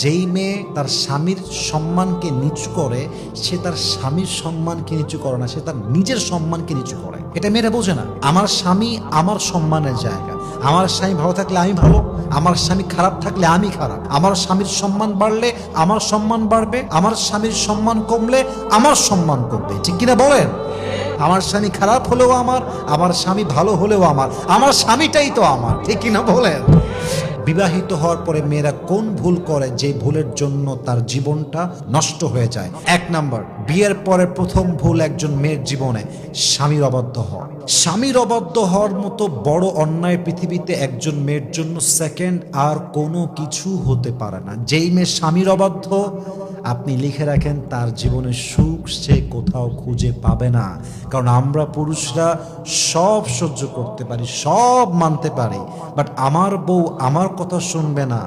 যেই মেয়ে তার স্বামীর সম্মানকে নিচু করে, সে তার স্বামীর সম্মানকে নিচু করে না, সে তার নিজের সম্মানকে নিচু করে। এটা মেয়েরা বোঝে না। আমার স্বামী আমার সম্মানের জায়গা। আমার স্বামী ভালো থাকলে আমি ভালো, আমার স্বামী খারাপ থাকলে আমি খারাপ। আমার স্বামীর সম্মান বাড়লে আমার সম্মান বাড়বে, আমার স্বামীর সম্মান কমলে আমার সম্মান কমবে। ঠিক কিনা বলেন? আমার স্বামী খারাপ হলেও আমার স্বামী ভালো হলেও আমার স্বামীটাই তো আমার। ঠিক কিনা বলেন? বিবাহিত হওয়ার পরে মেয়েরা কোন ভুল করে যে ভুলের জন্য তার জীবনটা নষ্ট হয়ে যায়? 1 নাম্বার, বিয়ের পরে প্রথম ভুল একজন মেয়ের জীবনে স্বামীর অবাধ্য হওয়া। স্বামীর অবাধ্য হওয়ার মতো বড় অন্যায় পৃথিবীতে একজন মেয়ের জন্য সেকেন্ড আর কোনো কিছু হতে পারে না। যেই মেয়ে স্বামীর অবাধ্য, আপনি লিখে রাখেন তার জীবনের সুখ সে কোথাও খুঁজে পাবে না। কারণ আমরা পুরুষরা সব সহ্য করতে পারি, সব মানতে পারি, বাট আমার বউ আমার কথা শুনবে না,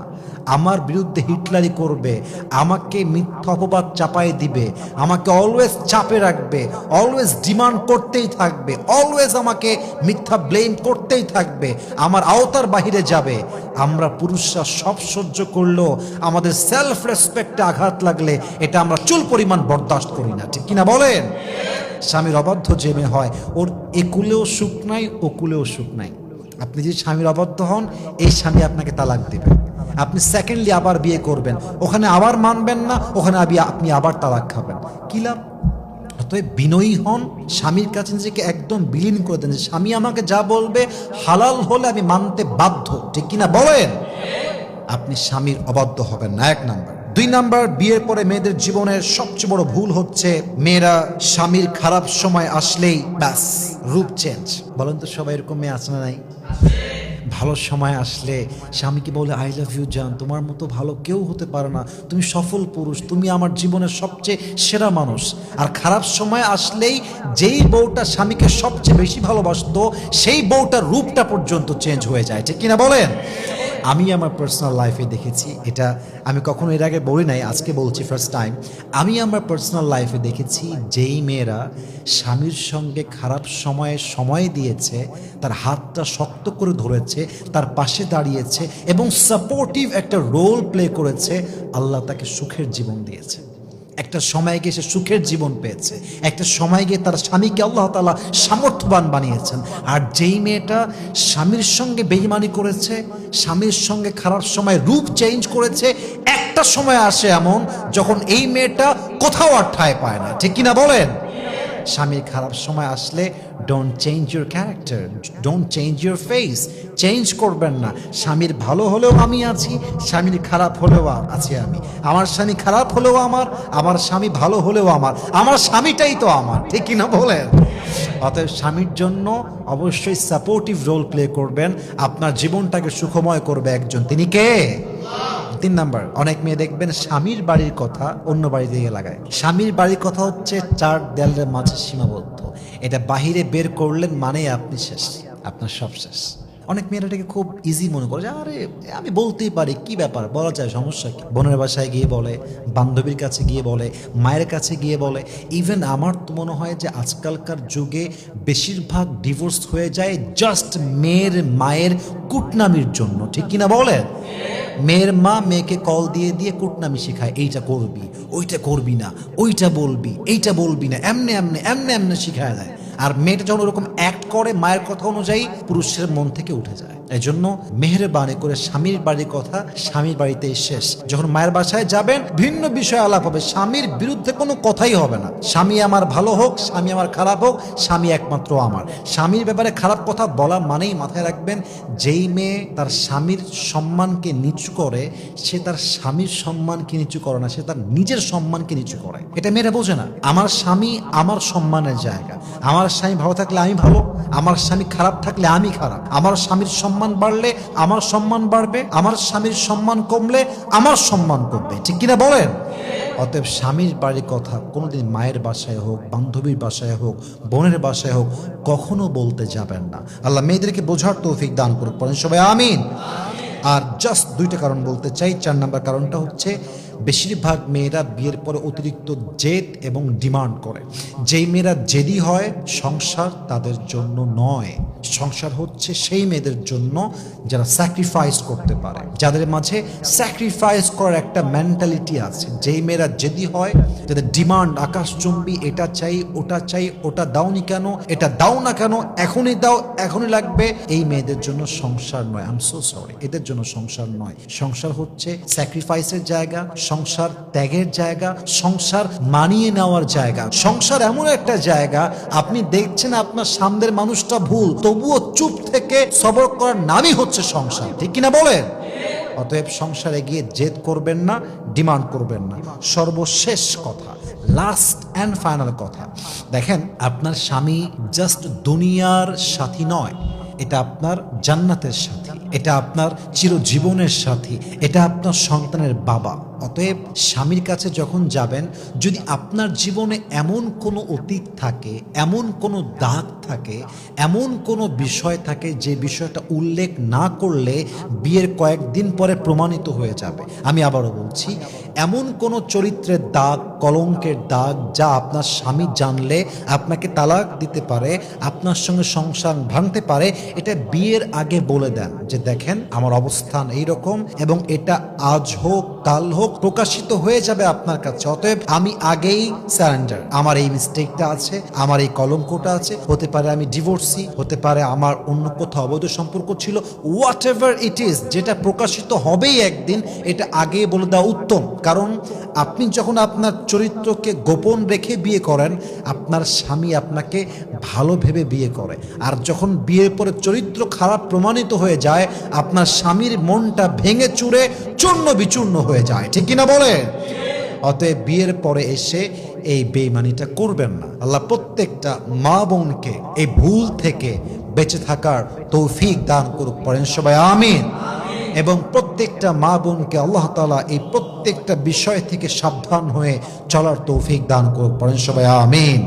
আমার বিরুদ্ধে হিটলারি করবে, আমাকে মিথ্যা অপবাদ চাপাই দিবে, আমাকে অলওয়েজ চাপে রাখবে, অলওয়েজ ডিমান্ড করতেই থাকবে, অলওয়েজ আমাকে মিথ্যা ব্লেম করতেই থাকবে, আমার আওতার বাহিরে যাবে। আমরা পুরুষরা সব সহ্য করলেও আমাদের সেলফ রেসপেক্টে আঘাত লাগলে এটা আমরা চুল পরিমাণ বরদাস্ত করি না। ঠিক কিনা বলেন? স্বামীর অবাধ্য যে মেয়ে হয়, ওর একুলেও সুখ নাই, ওকুলেও সুখ নাই। আপনি যদি স্বামীর অবাধ্য হন, এই স্বামী আপনাকে তালাক দেবে। আপনি সেকেন্ডলি আবার বিয়ে করবেন, ওখানে আবার মানবেন না, ওখানে আপনি আবার তালাক খাবেন। কি লাভ? অতএব বিনয়ী হন, স্বামীর কাছে নিজেকে একদম বিলীন করে দেন যে স্বামী আমাকে যা বলবে হালাল হলে আমি মানতে বাধ্য। ঠিক কিনা বলেন? আপনি স্বামীর অবাধ্য হবেন না। 1 নাম্বার। 2 নাম্বার, বিয়ের পরে মেয়েদের জীবনের সবচেয়ে বড় ভুল হচ্ছে মেয়েরা স্বামীর খারাপ সময় আসলেই ব্যাস রূপ চেঞ্জ। বলেন তো সবাই এরকম মেয়ে আছে না নাই? ভালো সময় আসলে স্বামীকে বলে আই লাভ ইউ জান, তোমার মতো ভালো কেউ হতে পারে না, তুমি সফল পুরুষ, তুমি আমার জীবনের সবচেয়ে সেরা মানুষ। আর খারাপ সময় আসলেই যেই বউটা স্বামীকে সবচেয়ে বেশি ভালোবাসতো, সেই বউটার রূপটা পর্যন্ত চেঞ্জ হয়ে যায়। ঠিক কিনা বলেন? আমি আমার পার্সোনাল লাইফে দেখেছি, এটা আমি কখনো এর আগে বলি নাই, আজকে বলছি ফার্স্ট টাইম। আমি আমার পার্সোনাল লাইফে দেখেছি যেই মেয়েরা স্বামীর সঙ্গে খারাপ সময় দিয়েছে, তার হাতটা শক্ত করে ধরেছে, তার পাশে দাঁড়িয়েছে এবং সাপোর্টিভ একটা রোল প্লে করেছে, আল্লাহ তাকে সুখের জীবন দিয়েছে। একটা সময় গিয়ে সে সুখের জীবন পেয়েছে, একটা সময় গিয়ে তার স্বামীকে আল্লাহ তাআলা সামর্থ্যবান বানিয়েছেন। আর যেই মেয়েটা স্বামীর সঙ্গে বেঈমানি করেছে, স্বামীর সঙ্গে খারাপ সময় রূপ চেঞ্জ করেছে, একটা সময় আসে এমন যখন এই মেয়েটা কোথাও আর ঠাঁই পায় না। ঠিক কিনা বলেন? স্বামীর খারাপ সময় আসলে don't change your character, don't change your face, change করবেন না। স্বামীর ভালো হলেও আমি আছি, স্বামীর খারাপ হলেও আছি আমি। আমার স্বামী খারাপ হলেও আমার স্বামী ভালো হলেও আমার স্বামীটাই তো আমার। ঠিক কিনা বলেন? অতএব স্বামীর জন্য অবশ্যই সাপোর্টিভ রোল প্লে করবেন, আপনার জীবনটাকে সুখময় করবে একজন, তিনি কে? 3 নাম্বার, অনেক মেয়ে দেখবেন স্বামীর বাড়ির কথা অন্য বাড়ি দিয়ে লাগায়। স্বামীর বাড়ির কথা হচ্ছে 4 দেয়ালের মাঝে সীমাবদ্ধ, এটা বাহিরে বের করলেন মানে আপনি শেষ, আপনার সব শেষ। অনেক মেয়েরা এটাকে খুব ইজি মনে করে যে আরে আমি বলতেই পারি, কি ব্যাপার, বলা যায়, সমস্যা কি? বোনের বাসায় গিয়ে বলে, বান্ধবীর কাছে গিয়ে বলে, মায়ের কাছে গিয়ে বলে। ইভেন আমার তো মনে হয় যে আজকালকার যুগে বেশিরভাগ ডিভোর্স হয়ে যায় জাস্ট মেয়ের মায়ের কুটনামির জন্য। ঠিক কিনা বলেন? মেয়ের মা মেয়েকে কল দিয়ে দিয়ে কুটনামি শেখায়, এইটা করবি, ওইটা করবি না, ওইটা বলবি, এইটা বলবি না, এমনে এমনে এমনে এমনে শিখায় দেয়। আর মেয়েটা যখন ওরকম অ্যাক্ট করে মায়ের কথা অনুযায়ী, পুরুষের মন থেকে উঠে যায়। এই জন্য মেহেরবানি করে স্বামীর বাড়ির কথা স্বামীর বাড়িতেই শেষ। যখন মায়ের বাসায় যাবেন ভিন্ন বিষয় আলাপ হবে, স্বামীর বিরুদ্ধে কোনো কথাই হবে না। স্বামী আমার ভালো হোক, স্বামী আমার খারাপ হোক, স্বামী একমাত্র আমার। স্বামীর ব্যাপারে খারাপ কথা বলা মানেই মাথায় রাখবেন, যেই মেয়ে তার স্বামীর সম্মানকে নিচু করে, সে তার স্বামীর সম্মানকে নিচু করে না, সে তার নিজের সম্মানকে নিচু করে। এটা মেয়েরা বোঝে না। আমার স্বামী আমার সম্মানের জায়গা। আমার স্বামী ভালো থাকলে আমি ভালো, আমার স্বামী খারাপ থাকলে আমি খারাপ। আমার স্বামীর সম্মান বাড়লে আমার সম্মান বাড়বে, আমার স্বামীর সম্মান কমলে আমার সম্মান কমবে। ঠিক কিনা বলেন? অতএব স্বামীর বাড়ির কথা কোনোদিন মায়ের বাসায় হোক, বান্ধবীর বাসায় হোক, বোনের বাসায় হোক, কখনো বলতে যাবেন না। আল্লাহ মেয়েদেরকে বোঝার তৌফিক দান করুক, পড়েন সবাই আমিন। আর জাস্ট 2টা কারণ বলতে চাই। 4 নাম্বার কারণটা হচ্ছে বেশিরভাগ মেয়েরা বিয়ের পরে অতিরিক্ত জেদ এবং ডিমান্ড করে। যেই মেয়েরা জেদি হয় সংসার তাদের জন্য নয়। সংসার হচ্ছে সেই মেয়েদের জন্য যারা স্যাক্রিফাইস করতে পারে, যাদের মাঝে স্যাক্রিফাইস করার একটা মেন্টালিটি আছে। যেই মেয়েরা জেদি হয়, যাদের ডিমান্ড আকাশচুম্বী, এটা চাই ওটা চাই, ওটা দাওনি কেন, এটা দাও না কেন, এখনই দাও, এখনই লাগবে, এই মেয়েদের জন্য সংসার নয়। আই এম সো সরি, এদের জন্য সংসার নয়। সংসার হচ্ছে স্যাক্রিফাইসের জায়গা, সংসার ত্যাগের জায়গা, সংসার মানিয়ে নেওয়ার জায়গা। সংসার এমন একটা জায়গা, আপনি দেখছেন আপনার সামনের মানুষটা ভুল, তবুও চুপ থেকে সবর করার নামই হচ্ছে সংসার, ঠিক কিনা বলেন? অতএব সংসারে গিয়ে জেদ করবেন না, ডিমান্ড করবেন না। সর্বশেষ কথা, লাস্ট অ্যান্ড ফাইনাল কথা, দেখেন আপনার স্বামী জাস্ট দুনিয়ার সাথী নয়, এটা আপনার জান্নাতের সাথী, এটা আপনার চিরজীবনের সাথী, এটা আপনার সন্তানের বাবা। অতএব স্বামীর কাছে যখন যাবেন, যদি আপনার জীবনে এমন কোনো অতীত থাকে, এমন কোনো দাগ থাকে, এমন কোনো বিষয় থাকে যে বিষয়টা উল্লেখ না করলে বিয়ের কয়েকদিন পরে প্রমাণিত হয়ে যাবে, আমি আবারও বলছি, এমন কোনো চরিত্রের দাগ, কলঙ্কের দাগ যা আপনার স্বামী জানলে আপনাকে তালাক দিতে পারে, আপনার সঙ্গে সংসার ভাঙতে পারে, এটা বিয়ের আগে বলে দেন যে দেখেন আমার অবস্থান এইরকম এবং এটা আজ হোক কাল হোক প্রকাশিত হয়ে যাবে আপনার কাছে। অতএব আমি আগেই সারেন্ডার, আমার এই মিস্টেকটা আছে, আমার এই কলঙ্কটা আছে, হতে পারে আমি ডিভোর্সি, হতে পারে আমার অন্য কোথাও অবৈধ সম্পর্ক ছিল, হোয়াট এভার ইট ইজ, যেটা প্রকাশিত হবেই একদিন, এটা আগেই বলে দেওয়া উত্তম। কারণ আপনি যখন আপনার চরিত্রকে গোপন রেখে বিয়ে করেন, আপনার স্বামী আপনাকে ভালো ভেবে বিয়ে করে, আর যখন বিয়ের পরে চরিত্র খারাপ প্রমাণিত হয়ে যায়, আপনার স্বামীর মনটা ভেঙে চুরে চূর্ণ বিচূর্ণ হয়ে যায়, ঠিক কিনা বলে? অতএব বিয়ের পরে এসে এই বেঈমানিটা করবেন না। আল্লাহ প্রত্যেকটা মা বোনকে এই ভুল থেকে বেঁচে থাকার তৌফিক দান করুক, পড়েন সবাই আমিন। এবং প্রত্যেকটা মা বোনকে আল্লাহ তাআলা এই প্রত্যেকটা বিষয় থেকে সাবধান হয়ে চলার তৌফিক দান করুক, পড়েন সবাই আমিন।